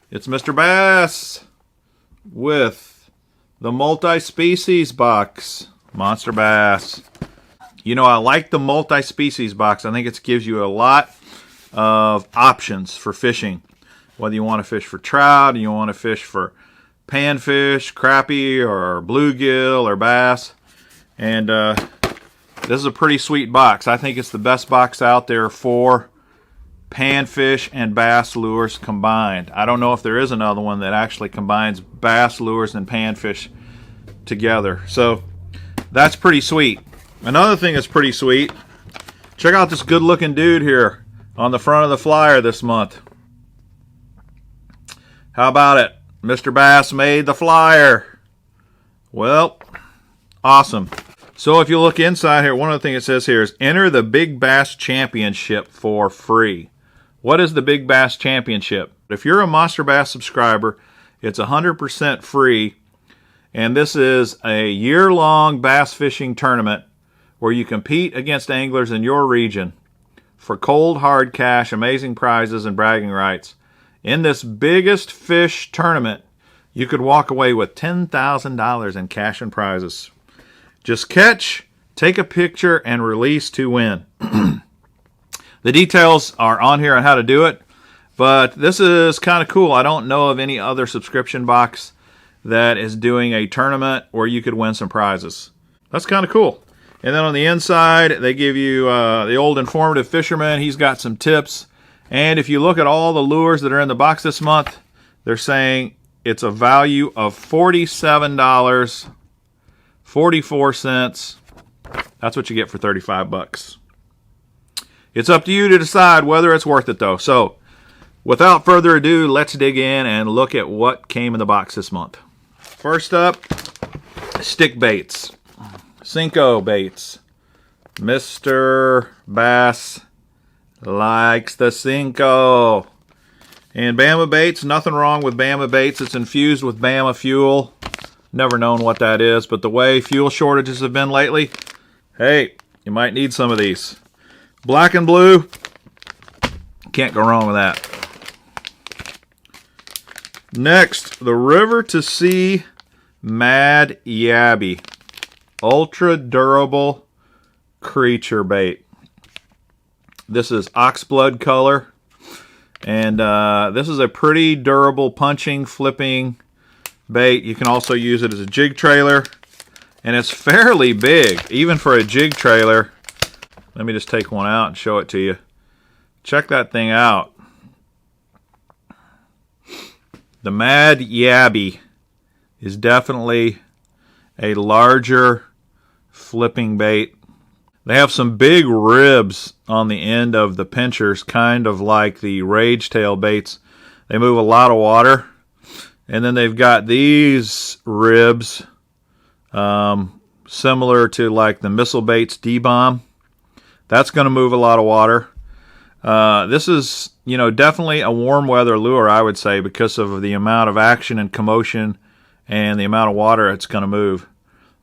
It's Mr. Bass with the multi-species box. Monster Bass. You know, I like the multi-species box. I think it gives you a lot of options for fishing. Whether you want to fish for trout, you want to fish for panfish, crappie, or bluegill, or bass. And this is a pretty sweet box. I think it's the best box out there for panfish and bass lures combined. I don't know if there is another one that actually combines bass lures and panfish together. So that's pretty sweet. Another thing that's pretty sweet, check out this good looking dude here on the front of the flyer this month. How about it? Mr. Bass made the flyer. Well, awesome. So if you look inside here, one of the things it says here is enter the Big Bass Championship for free. What is the Big Bass Championship? If you're a Monster Bass subscriber, it's 100% free. And this is a year-long bass fishing tournament where you compete against anglers in your region for cold, hard cash, amazing prizes, and bragging rights. In this biggest fish tournament, you could walk away with $10,000 in cash and prizes. Just catch, take a picture, and release to win. The details are on here on how to do it, but this is kind of cool. I don't know of any other subscription box that is doing a tournament where you could win some prizes. That's kind of cool. And then on the inside, they give you the old informative fisherman. He's got some tips. And if you look at all the lures that are in the box this month, they're saying it's a value of $47.44. That's what you get for 35 bucks. It's up to you to decide whether it's worth it, though. So, without further ado, let's dig in and look at what came in the box this month. First up, stick baits. Cinco baits. Mr. Bass likes the Cinco. And Bama baits, nothing wrong with Bama baits. It's infused with Bama fuel. Never known what that is, but the way fuel shortages have been lately, hey, you might need some of these. Black and blue, can't go wrong with that. Next, the River to Sea Mad Yabby. Ultra durable creature bait. This is oxblood color. And this is a pretty durable punching, flipping bait. You can also use it as a jig trailer. And it's fairly big, even for a jig trailer. Let me just take one out and show it to you. Check that thing out. The Mad Yabby is definitely a larger flipping bait. They have some big ribs on the end of the pinchers, kind of like the Rage Tail baits. They move a lot of water. And then they've got these ribs, similar to like the Missile Baits D-Bomb. That's going to move a lot of water. This is, definitely a warm weather lure, I would say, because of the amount of action and commotion and the amount of water it's going to move.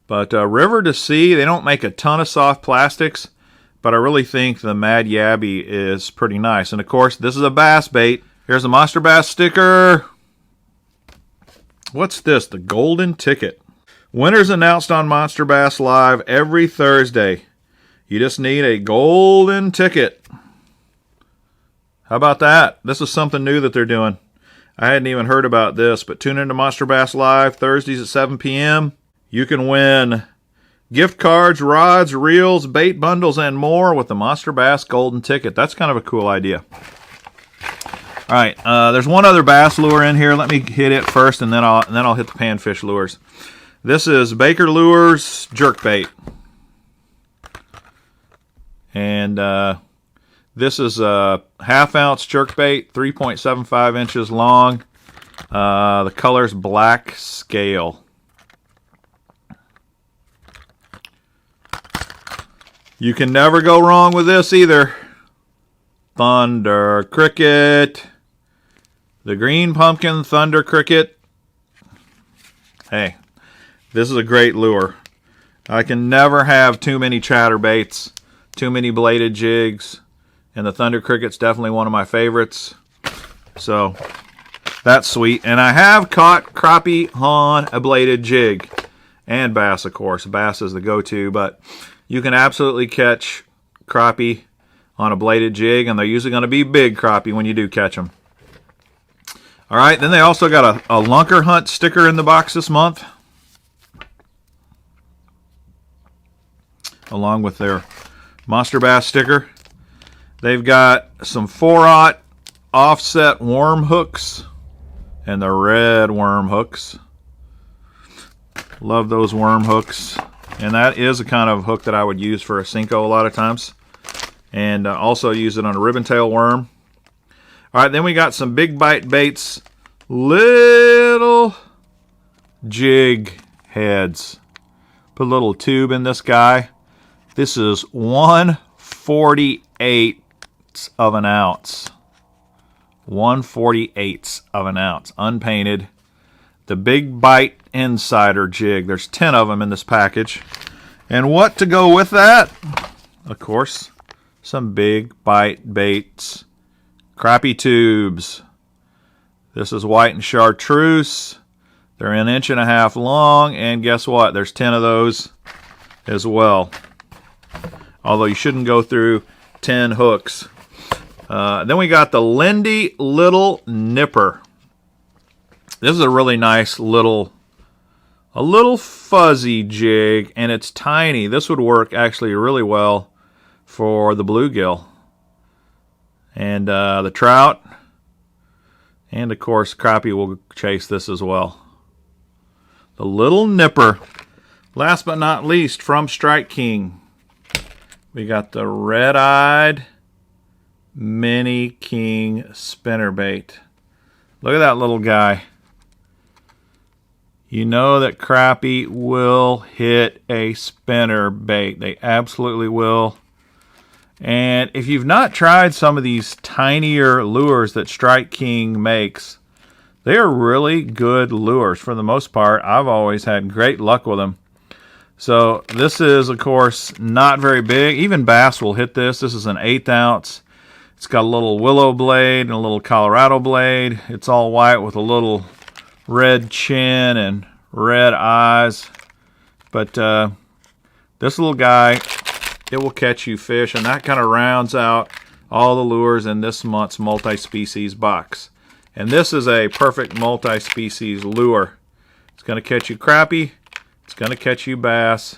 But River to Sea, they don't make a ton of soft plastics, but I really think the Mad Yabby is pretty nice. And of course, this is a bass bait. Here's a Monster Bass sticker. What's this? The Golden Ticket. Winners announced on Monster Bass Live every Thursday. You just need a golden ticket. How about that? This is something new that they're doing. I hadn't even heard about this, but tune into Monster Bass Live Thursdays at 7 p.m. You can win gift cards, rods, reels, bait bundles, and more with the Monster Bass Golden Ticket. That's kind of a cool idea. All right, there's one other bass lure in here. Let me hit it first, and then I'll hit the panfish lures. This is Baker Lures Jerkbait. And this is a half-ounce jerkbait, 3.75 inches long. The color's black scale. You can never go wrong with this either. Thunder Cricket. The Green Pumpkin Thunder Cricket. Hey, this is a great lure. I can never have too many chatterbaits, too many bladed jigs, and the Thunder Cricket's definitely one of my favorites. So That's sweet. And I have caught crappie on a bladed jig. And bass, of course. Bass is the go-to, but you can absolutely catch crappie on a bladed jig, and they're usually going to be big crappie when you do catch them. All right, then they also got a Lunker Hunt sticker in the box this month, along with their Monsterbass sticker. They've got some 4/0 offset worm hooks, and the red worm hooks. Love those worm hooks. And that is a kind of hook that I would use for a Cinco a lot of times. And also use it on a ribbon tail worm. All right, then we got some Big Bite Baits little jig heads. Put a little tube in this guy. This is 1/48 of an ounce. 1/48 of an ounce, unpainted. The Big Bite Insider jig. There's 10 of them in this package. And what to go with that? Of course, some Big Bite Baits crappie tubes. This is white and chartreuse. They're an 1.5 inches long, and guess what? There's 10 of those as well. Although you shouldn't go through 10 hooks. Then we got the Lindy Little Nipper. This is a really nice little fuzzy jig, and it's tiny. This would work actually really well for the bluegill and the trout, and of course crappie will chase this as well. The Little Nipper. Last but not least, from Strike King, we got the red-eyed Mini King spinnerbait. Look at that little guy. You know that crappie will hit a spinnerbait. They absolutely will. And if you've not tried some of these tinier lures that Strike King makes, they are really good lures for the most part. I've always had great luck with them. So this is, of course, not very big. Even bass will hit this. This is an 1/8 ounce. It's got a little willow blade and a little Colorado blade. It's all white with a little red chin and red eyes. But this little guy, it will catch you fish, and that kind of rounds out all the lures in this month's multi-species box. And this is a perfect multi-species lure. It's going to catch you crappie, it's going to catch you bass,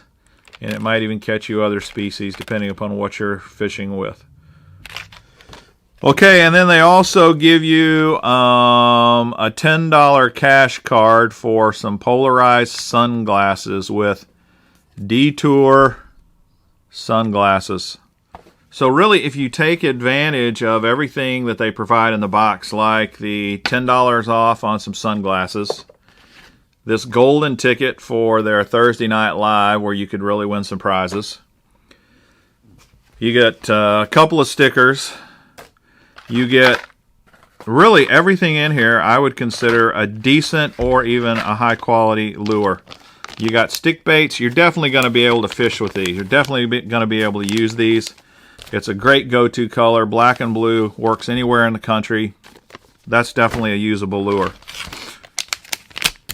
and it might even catch you other species depending upon what you're fishing with. Okay, and then they also give you a $10 cash card for some polarized sunglasses with Detour sunglasses. So really, if you take advantage of everything that they provide in the box, like the $10 off on some sunglasses, this golden ticket for their Thursday Night Live where you could really win some prizes, you get a couple of stickers. You get really everything in here I would consider a decent or even a high quality lure. You got stick baits. You're definitely going to be able to fish with these. You're definitely going to be able to use these. It's a great go-to color. Black and blue works anywhere in the country. That's definitely a usable lure.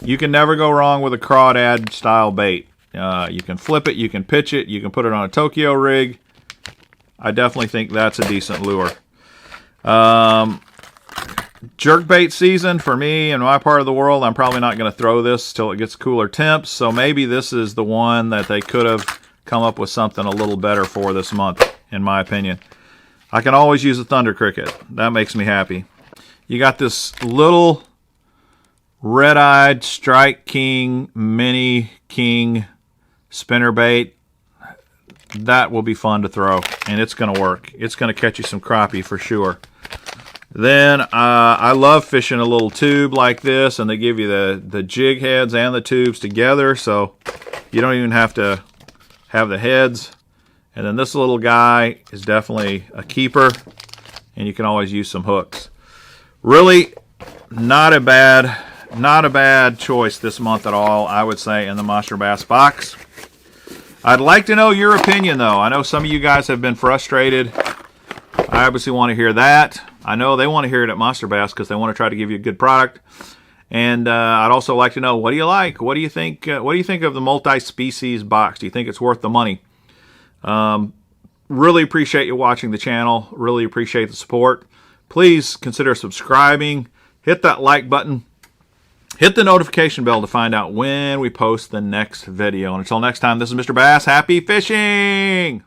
You can never go wrong with a crawdad style bait. You can flip it, you can pitch it, you can put it on a Tokyo rig. I definitely think that's a decent lure. Jerkbait season for me in my part of the world, I'm probably not going to throw this till it gets cooler temps, so maybe this is the one that they could have come up with something a little better for this month, in my opinion. I can always use a Thunder Cricket. That makes me happy. You got this little red-eyed Strike King Mini King spinnerbait. That will be fun to throw, and it's going to work. It's going to catch you some crappie for sure. Then I love fishing a little tube like this, and they give you the jig heads and the tubes together, so you don't even have to have the heads. And then this little guy is definitely a keeper, and you can always use some hooks. Really not a bad choice this month at all, I would say, in the Monsterbass box. I'd like to know your opinion, though. I know some of you guys have been frustrated. I obviously want to hear that. I know they want to hear it at Monster Bass because they want to try to give you a good product. And I'd also like to know, what do you like? What do you think? What do you think of the multi-species box? Do you think it's worth the money? Really appreciate you watching the channel. Really appreciate the support. Please consider subscribing. Hit that like button. Hit the notification bell to find out when we post the next video. And until next time, this is Mr. Bass. Happy fishing!